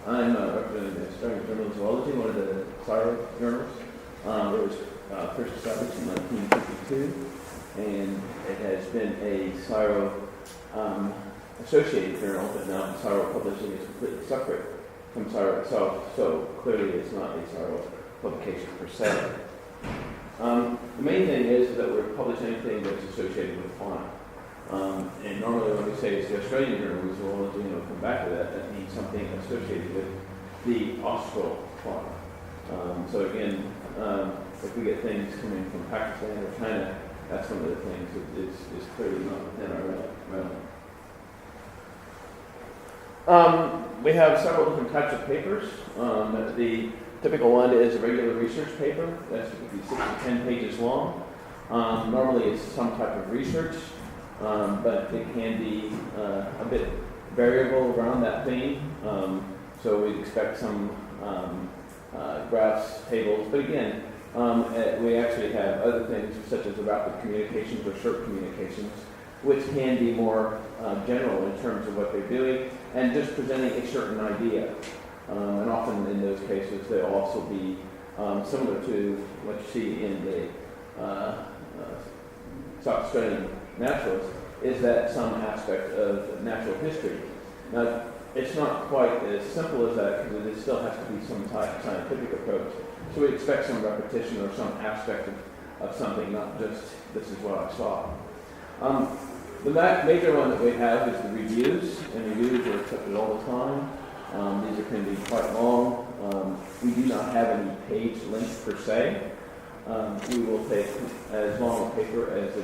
I'm representing the Australian Journal of Zoology, one of the CSIRO journals. It was first established in 1952, and it has been a CSIRO associated journal, but now CSIRO Publishing is completely separate from CSIRO itself, so clearly it's not a CSIRO publication per se. The main thing is that we're publishing anything that's associated with fauna. And normally when we say it's the Australian Journal of Zoology, and we'll come back to that, that means something associated with the austral fauna. So again, if we get things coming from Pakistan or China, that's one of the things that is clearly not within our realm. We have several different types of papers. The typical one is a regular research paper. That's typically 6 to 10 pages long. Normally it's some type of research, but it can be a bit variable around that theme. So we expect some graphs, tables, but again, we actually have other things such as rapid communications or short communications, which can be more general in terms of what they're doing and just presenting a certain idea. And often in those cases, they'll also be similar to what you see in the South Australian naturalist, is that some aspect of natural history. Now, it's not quite as simple as that because it still has to be some type of scientific approach. So we expect some repetition or some aspect of something, not just this is what I saw. The major one that we have is the reviews, and reviews are accepted all the time. These can be quite long. We do not have any page length per se. We will take as long a paper as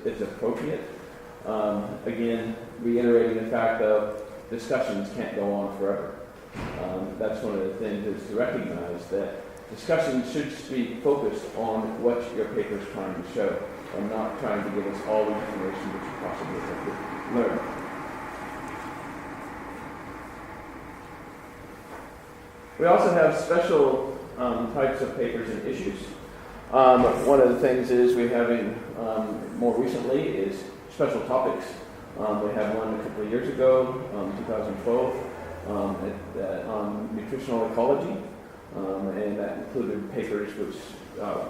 it's appropriate. Again, reiterating the fact that discussions can't go on forever. That's one of the things is to recognize that discussions should be focused on what your paper is trying to show and not trying to give us all the information that you possibly could learn. We also have special types of papers and issues. One of the things is we're having more recently is special topics. We had one a couple of years ago, 2012, on nutritional ecology, and that included papers which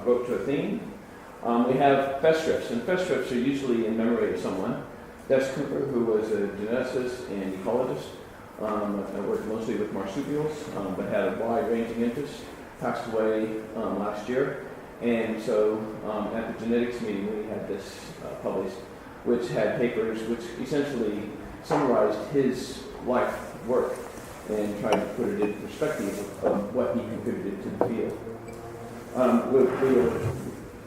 wrote to a theme. We have feststrips, and feststrips are usually in memory of someone. Des Cooper, who was a geneticist and ecologist, worked mostly with marsupials, but had a wide-ranging interest, passed away last year. And so at the genetics meeting, we had this published, which had papers which essentially summarized his life work and tried to put it in perspective of what he contributed to the field. We'll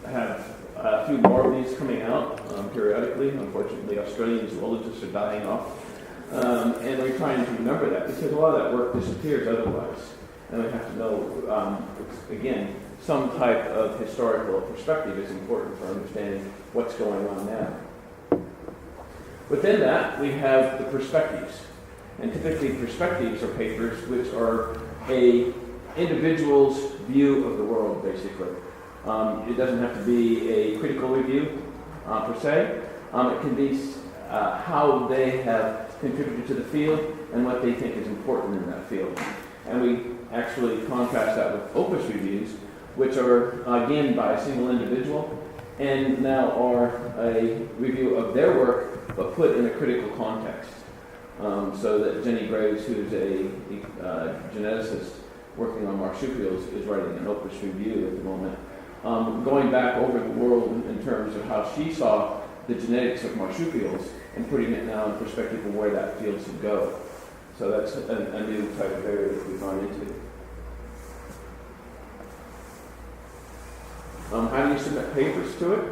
have a few more of these coming out periodically. Unfortunately, Australian zoologists are dying off. And we're trying to remember that because a lot of that work disappears otherwise. And we have to know, again, some type of historical perspective is important for understanding what's going on now. Within that, we have the perspectives. And typically perspectives are papers which are a individual's view of the world, basically. It doesn't have to be a critical review, per se. It can be how they have contributed to the field and what they think is important in that field. And we actually contrast that with opus reviews, which are, again, by a single individual, and now are a review of their work, but put in a critical context. So that Jenny Graves, who's a geneticist working on marsupials, is writing an opus review at the moment, going back over the world in terms of how she saw the genetics of marsupials and putting it now in perspective of where that field should go. So that's a new type of area that we've gone into. How do you submit papers to it?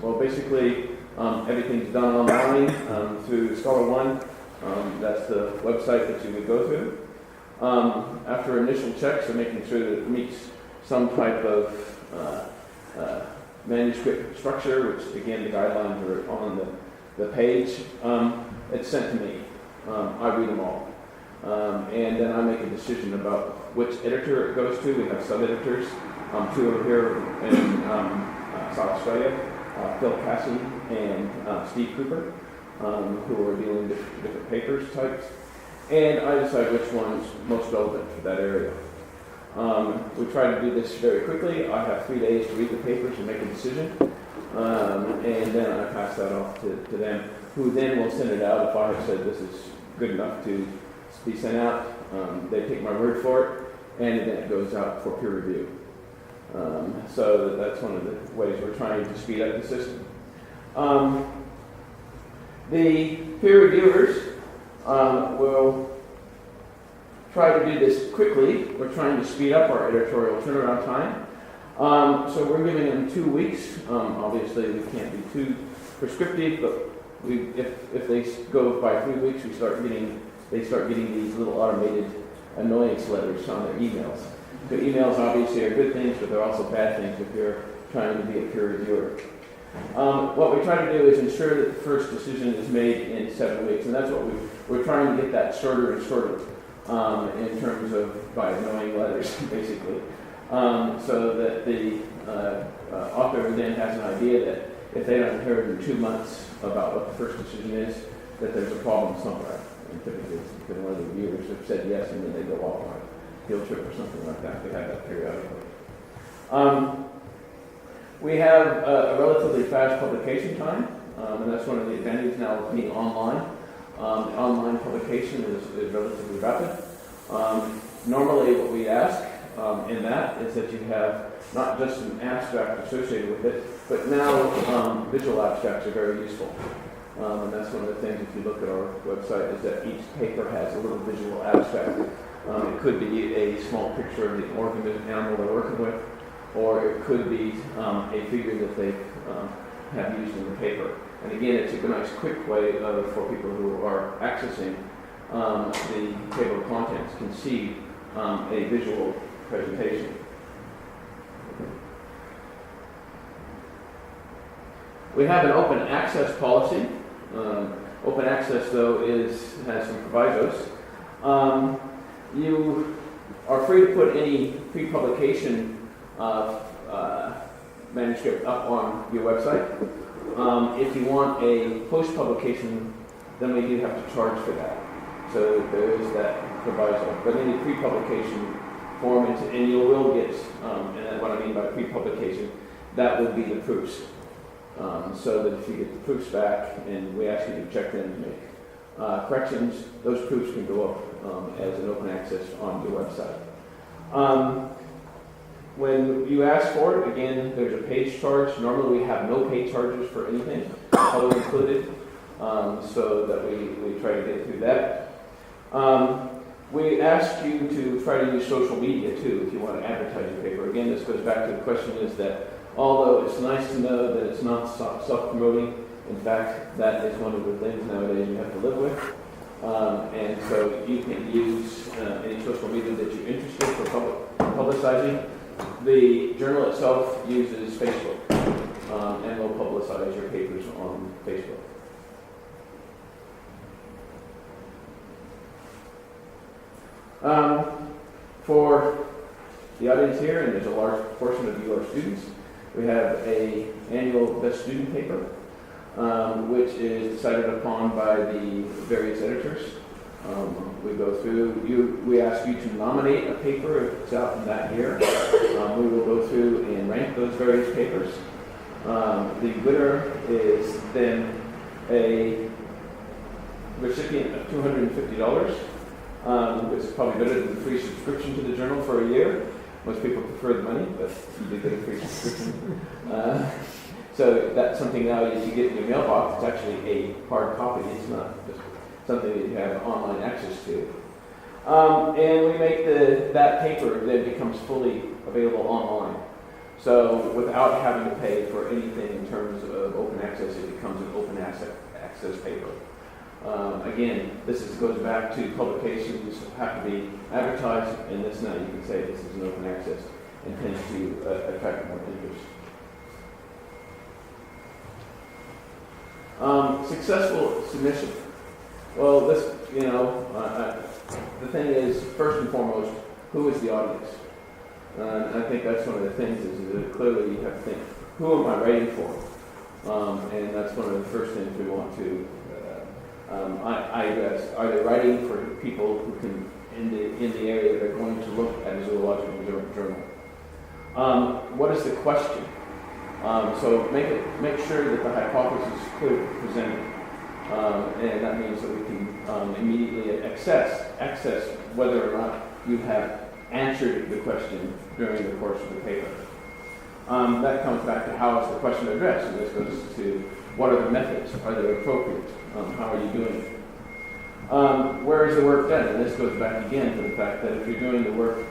Well, basically, everything's done online through Scholar One. That's the website that you would go through. After initial checks and making sure that it meets some type of manuscript structure, which again the guidelines are on the page, it's sent to me. I read them all. And then I make a decision about which editor it goes to. We have sub-editors, two over here in South Australia, Phil Cassie and Steve Cooper, who are dealing with different papers types. and I decide which one is most relevant for that area. We try to do this very quickly. I have 3 days to read the papers and make a decision, and then I pass that off to them, who then will send it out. If I have said this is good enough to be sent out, they take my word for it, and then it goes out for peer review. So that's one of the ways we're trying to speed up the system. The peer reviewers will try to do this quickly. We're trying to speed up our editorial turnaround time. So we're giving them 2 weeks. Obviously, we can't be too prescriptive, but if they go by 3 weeks, they start getting these little automated annoyance letters on their emails. The emails obviously are good things, but they're also bad things if you're trying to be a peer reviewer. What we try to do is ensure that the first decision is made in 7 weeks, and that's what we're trying to get that shorter and shorter in terms of by annoying letters, basically, so that the author then has an idea that if they don't hear in 2 months about what the first decision is, that there's a problem somewhere. And typically, one of the reviewers have said yes, and then they go off on a field trip or something like that. We have that periodically. We have a relatively fast publication time, and that's one of the advantages now of being online. Online publication is relatively rapid. Normally what we ask in that is that you have not just an abstract associated with it, but now visual abstracts are very useful. And that's one of the things, if you look at our website, is that each paper has a little visual abstract. It could be a small picture of the organism, animal they're working with, or it could be a figure that they have used in the paper. And again, it's a nice quick way for people who are accessing the table of contents can see a visual presentation. We have an open access policy. Open access, though, has some provisos. You are free to put any pre-publication manuscript up on your website. If you want a post-publication, then we do have to charge for that. So there is that proviso. But any pre-publication form, and you will get, and what I mean by pre-publication, that would be the proofs. So that if you get the proofs back and we ask you to check them and make corrections, those proofs can go up as an open access on your website. When you ask for it, again, there's a page charge. Normally we have no page charges for anything, color included, so that we try to get through that. We ask you to try to use social media too if you want to advertise your paper. Again, this goes back to the question is that although it's nice to know that it's not self-promoting, in fact, that is one of the things nowadays you have to live with. And so you can use any social media that you're interested for publicizing. The journal itself uses Facebook and will publicize your papers on Facebook. For the audience here, and there's a large portion of you are students, we have an annual best student paper, which is decided upon by the various editors. We go through, we ask you to nominate a paper if it's out in that year. We will go through and rank those various papers. The winner is then a recipient of $250, which is probably better than the free subscription to the journal for a year. Most people prefer the money, but you do get a free subscription. So that's something now that you get in your mailbox. It's actually a hard copy. It's not just something that you have online access to. And we make that paper then becomes fully available online. So without having to pay for anything in terms of open access, it becomes an open access paper. Again, this goes back to publications have to be advertised, and this now you can say this is an open access and tends to attract more interest. Successful submission. Well, this, the thing is, first and foremost, who is the audience? And I think that's one of the things is that clearly you have to think, who am I writing for? And that's one of the first things we want to Are they writing for people who can, in the area they're going to look at a zoological journal? What is the question? So make sure that the hypothesis is clearly presented. And that means that we can immediately access whether or not you have answered the question during the course of the paper. That comes back to how is the question addressed, and this goes to what are the methods, are they appropriate, how are you doing it. Where is the work done? And this goes back again to the fact that if you're doing the work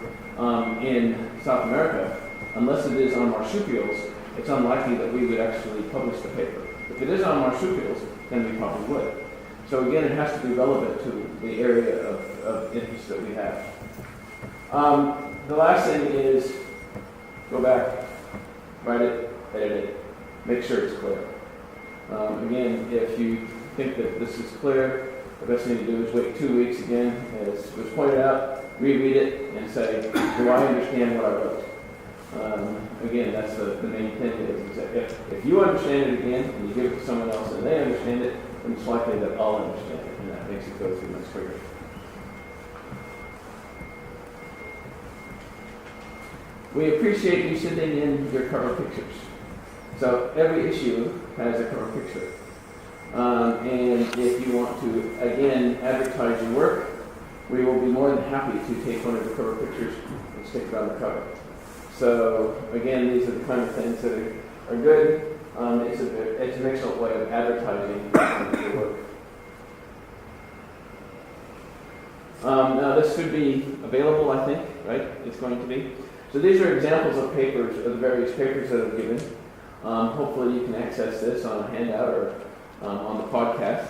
in South America, unless it is on marsupials, it's unlikely that we would actually publish the paper. If it is on marsupials, then we probably would. So again, it has to be relevant to the area of interest that we have. The last thing is go back, write it, edit it, make sure it's clear. Again, if you think that this is clear, the best thing to do is wait 2 weeks again, as was pointed out, reread it and say, do I understand what I wrote? Again, that's the main thing is that if you understand it again and you give it to someone else and they understand it, then it's likely that I'll understand it, and that makes it go through much quicker. We appreciate you sending in your cover pictures. So every issue has a cover picture. And if you want to, again, advertise your work, we will be more than happy to take one of the cover pictures and stick it on the cover. So again, these are the kind of things that are good. It's an excellent way of advertising your work. Now this should be available, I think, right? It's going to be. So these are examples of papers, of the various papers that I've given. Hopefully you can access this on a handout or on the podcast.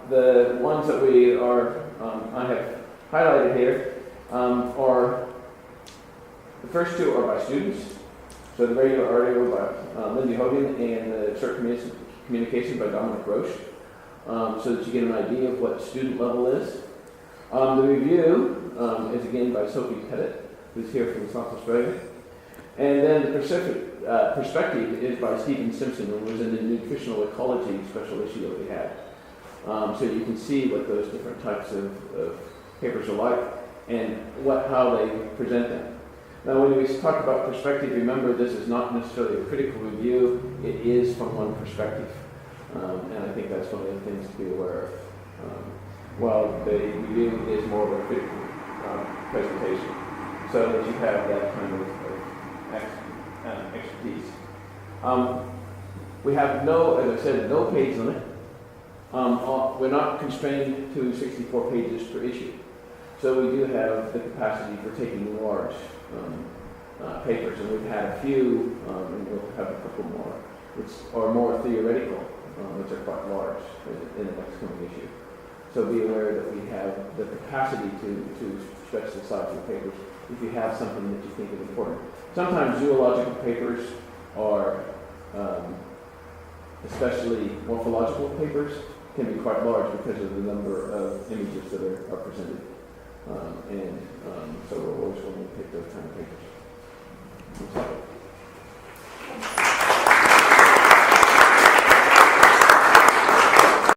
The ones that I have highlighted here are, the first two are by students. So the radio article by Lindsay Hogan and the short communication by Dominic Roche, so that you get an idea of what student level is. The review is again by Sophie Pettit, who's here from South Australia. And then the perspective is by Stephen Simpson, who was in the nutritional ecology special issue that we had. So you can see what those different types of papers are like and how they present them. Now, when we talk about perspective, remember this is not necessarily a critical review. It is from one perspective. And I think that's one of the things to be aware of. While the review is more of a critical presentation, so that you have that kind of expertise. We have as I said, no page limit. We're not constrained to 64 pages per issue. So we do have the capacity for taking large papers, and we've had a few, and we'll have a couple more, which are more theoretical, which are quite large in the next coming issue. So be aware that we have the capacity to stretch the size of the papers if you have something that you think is important. Sometimes zoological papers are, especially morphological papers, can be quite large because of the number of images that are presented. So we're always going to pick those kind of papers.